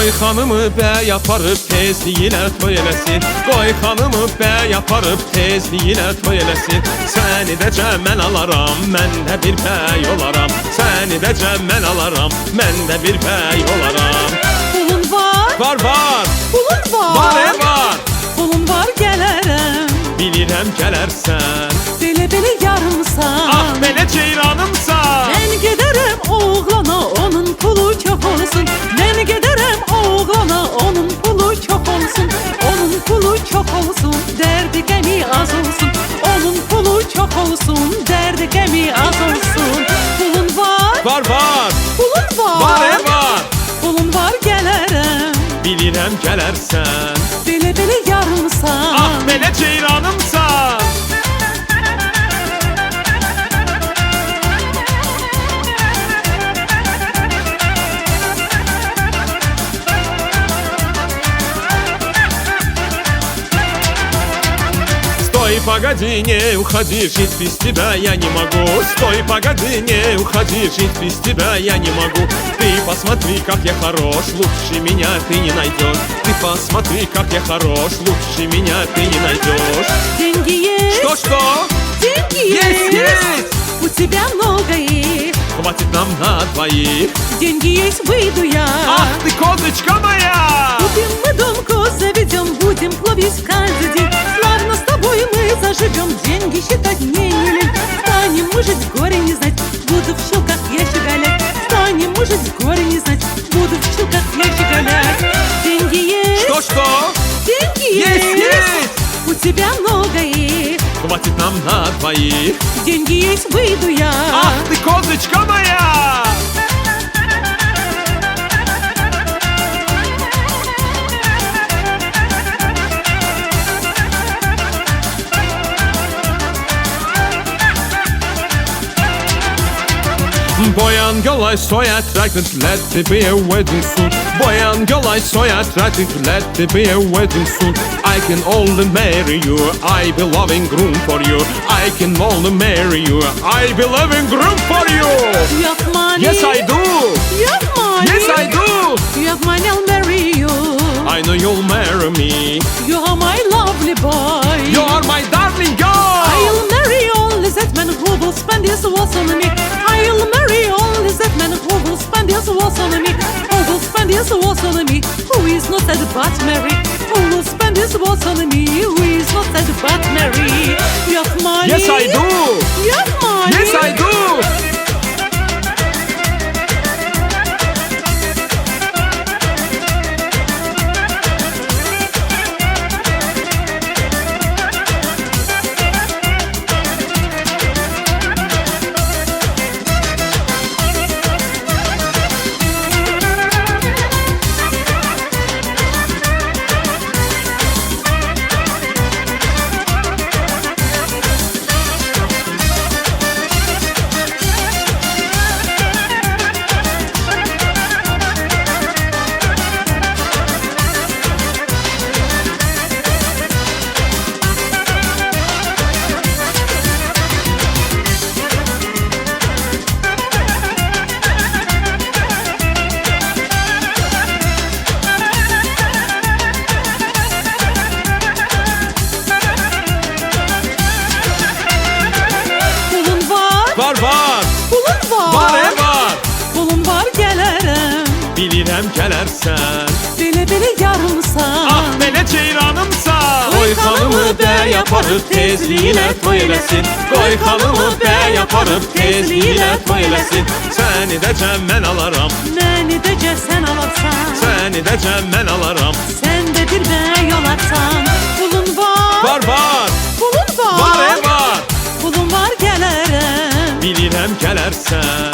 Qoy xanımı bəy aparıb tezliyilə toy eləsin. Qoy xanımı bəy aparıb tezliyilə toy eləsin. Səni də cəmən alaram, mən də bir bəy olaram. Səni də cəmən alaram, mən də bir bəy olaram. Pulun var, Var, pulun var, var. pulun var gələrəm. Bilirəm gələrsən, Belə yarımsan. ah belə ceyranımsan. Mən gedərəm oğlana, onun pulu çox olsun. Mən gedərəm oğlana, onun pulu çox olsun. Onun pulu çox olsun, dərdi qəmi az olsun. Onun pulu çox olsun, dərdi qəmi az olsun. Pulun var, Var, pulun var, var. pulun var gələrəm. Bilirəm gələrsən, Belə yarımsan. ah belə ceyranımsan. Стой, погоди, не уходи, жить без тебя я не могу. Стой, погоди, не уходи, жить без тебя я не могу. Ты посмотри, как я хорош, лучше меня ты не найдешь. Ты посмотри, как я хорош, лучше меня ты не найдешь. Деньги есть, Что? деньги Есть, есть! У тебя много их. Хватит нам на двоих. Деньги есть, выйду я. Ах ты, козочка моя! Купим мы домку, заведем, будем ловить каждый день. Славно с тобой мы заживем, деньги считать мне не лень. Станем мы жить, горе не знать, буду в щелках я щеголять. Станем мы жить, горе не знать, буду в щелках я щеголять. Деньги есть, Что? деньги Есть, есть! У тебя много их. Хватит нам на двоих. Деньги есть, выйду я. Ах ты, козочка моя! Boy and girl, I so attracted, let there be a wedding soon. Boy and girl, I so attracted, let there be a wedding soon. I can only marry you, I be loving groom for you. I can only marry you, I be loving groom for you. You have money. Yes, I do. You have money. Yes, I do. You have money, I'll marry you. I know you'll marry me. You are my lovely boy. You are my darling girl. I'll marry only that man who will spend his walls on me. I'll marry only that man who will spend his walls on me. Who will spend his walls on me. Who is not sad but merry. Who will spend his walls on me. Who is not sad but merry. You have money. Yes, I do. You have money. Yes, I do. Var. Pulun var. Var. Pulun var gələrəm. Bilirəm gələrsən, Belə yarımsan. ah belə ceyranımsan. Qoy xanımı bəy aparıb tezliyilə toy eləsin. Qoy xanımı bəy aparıb tezliyilə toy eləsin. Səni də cəmmən alaram, Məni də sən alarsan. səni də cəmmən alaram. Sən də bir bəy olarsan. Pulun var. Var. Pulun var. Var. Pulun var gələrəm. Bilirəm gələrsən.